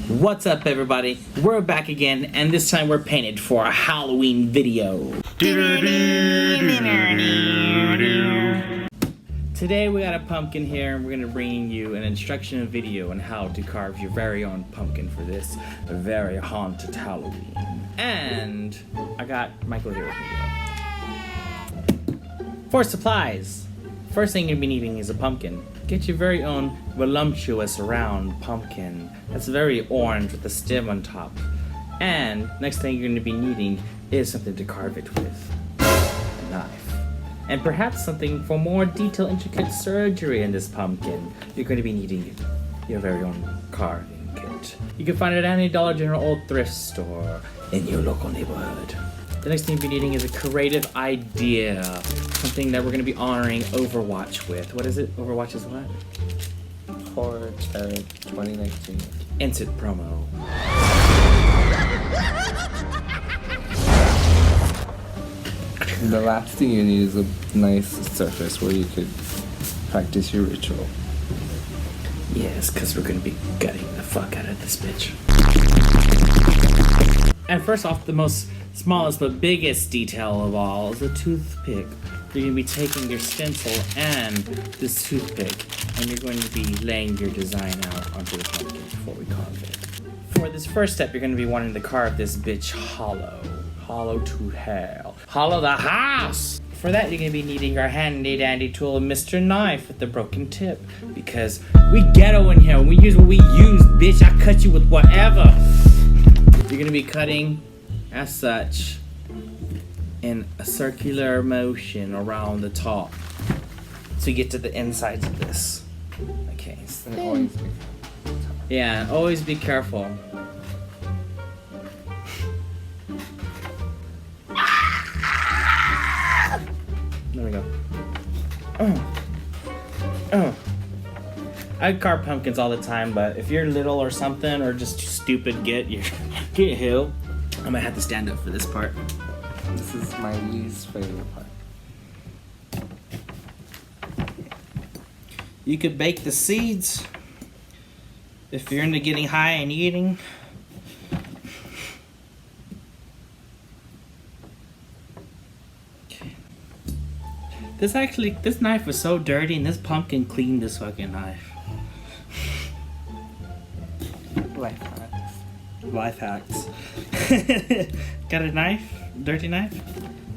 What's up, everybody? We're back again, and this time we're painted for a Halloween video. Today we got a pumpkin here, and we're going to bring you an instructional video on how to carve your very own pumpkin for this very haunted Halloween. And I got Michael here with me. For supplies, first thing you're going to be needing is a pumpkin. Get your very own voluptuous round pumpkin that's very orange with a stem on top. And next thing you're going to be needing is something to carve it with. A knife. And perhaps something for more detailed, intricate surgery in this pumpkin. You're going to be needing your very own carving kit. You can find it at any Dollar General or thrift store in your local neighborhood. The next thing you'll be needing is a creative idea. Something that we're going to be honoring Overwatch with. What is it? Overwatch is what? For 2019. Instant promo. The last thing you need is a nice surface where you could practice your ritual. Yes, because we're going to be gutting the fuck out of this bitch. And first off, the most smallest but biggest detail of all is a toothpick. You're going to be taking your stencil and this toothpick, and you're going to be laying your design out onto the pumpkin before we carve it. For this first step, you're going to be wanting to carve this bitch hollow. Hollow to hell. Hollow the house! For that, you're going to be needing our handy dandy tool, Mr. Knife with the broken tip. Because we ghetto in here. We use what we use, bitch. I cut you with whatever. You're going to be cutting as such in a circular motion around the top to get to the insides of this. Okay. So always be careful. There we go. I carve pumpkins all the time, but if you're little or something, or just too stupid, get healed. I'm gonna have to stand up for this part. This is my least favorite part. You could bake the seeds if you're into getting high and eating. This knife was so dirty, and this pumpkin cleaned this fucking knife. Life hacks. Life hacks. Got a knife? Dirty knife?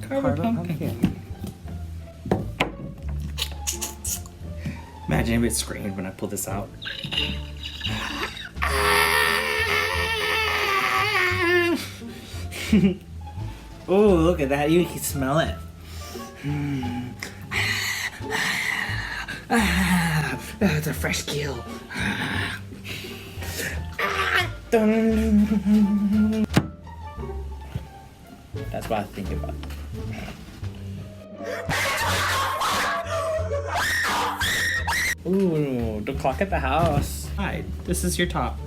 Carve a pumpkin. Imagine if it screamed when I pull this out. Oh, look at that. You can smell it. It's a fresh kill. That's what I think about. Ooh, the clock at the house. Hi, this is your top.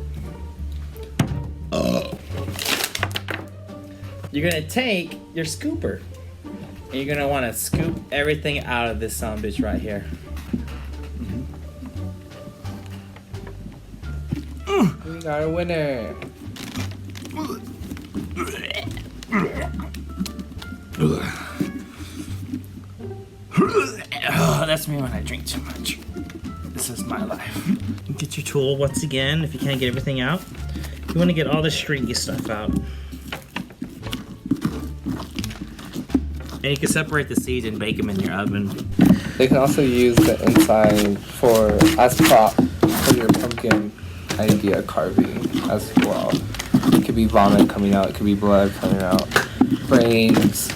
You're gonna take your scooper. And you're gonna wanna scoop everything out of this son of a bitch right here. We got a winner. Oh, that's me when I drink too much. This is my life. Get your tool once again if you can't get everything out. You wanna get all the stringy stuff out. And you can separate the seeds and bake them in your oven. They can also use the inside as prop for your pumpkin idea carving as well. It could be vomit coming out, it could be blood coming out, brains.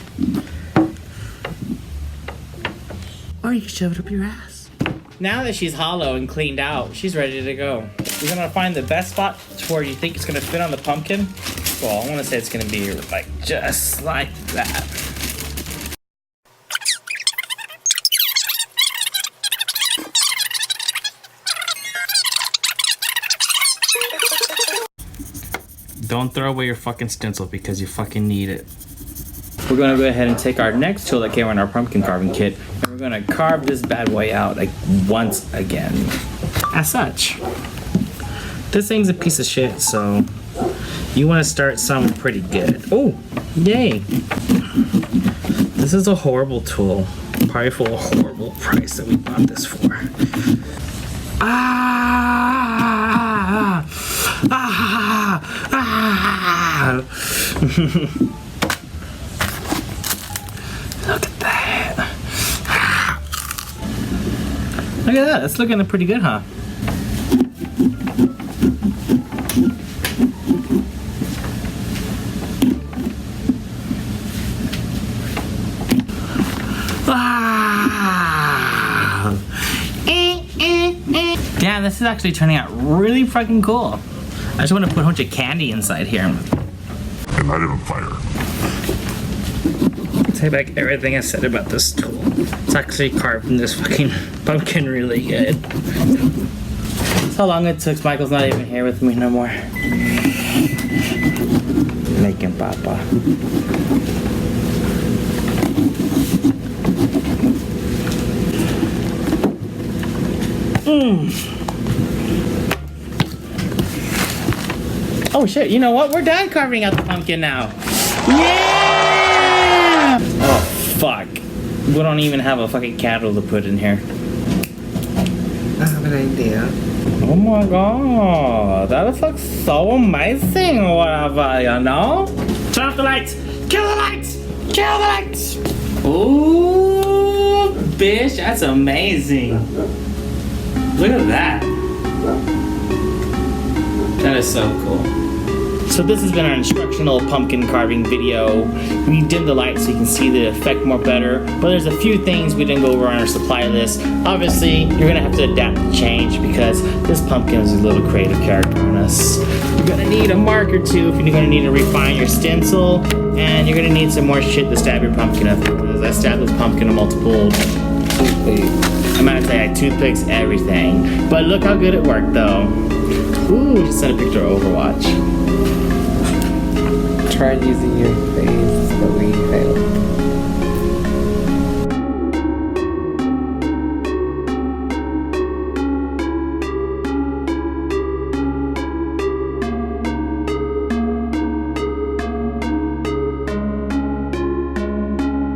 Or you can shove it up your ass. Now that she's hollow and cleaned out, she's ready to go. You're gonna find the best spot to where you think it's gonna fit on the pumpkin. Well, I wanna say it's gonna be like just like that. Don't throw away your fucking stencil because you fucking need it. We're gonna go ahead and take our next tool that came in our pumpkin carving kit, and we're gonna carve this bad boy out like once again. As such. This thing's a piece of shit, so you want to start something pretty good. Oh, yay. This is a horrible tool. Probably for a horrible price that we bought this for. Ah! Ah! Ah! Look at that. Look at that. That's looking pretty good, huh? Damn, this is actually turning out really fucking cool. I just want to put a bunch of candy inside here. And light it on fire. Take back everything I said about this tool. It's actually carving this fucking pumpkin really good. That's how long it took. Michael's not even here with me no more. Making papa. Oh shit, you know what? We're done carving out the pumpkin now. Yeah! Oh fuck. We don't even have a fucking candle to put in here. I have an idea. Oh my god. That looks like so amazing or whatever, you know? Turn off the lights! Kill the lights! Kill the lights! Ooh, bitch, that's amazing. Look at that. That is so cool. So this has been our instructional pumpkin carving video. We dimmed the light so you can see the effect more better, but there's a few things we didn't go over on our supply list. Obviously, you're gonna have to adapt and change because this pumpkin is a little creative character on us. You're gonna need a marker too if you're gonna need to refine your stencil, and you're gonna need some more shit to stab your pumpkin up because I stabbed this pumpkin in multiple I'm gonna say I toothpicks everything. But look how good it worked though. Ooh, just sent a picture of Overwatch. Try using your face, but we failed.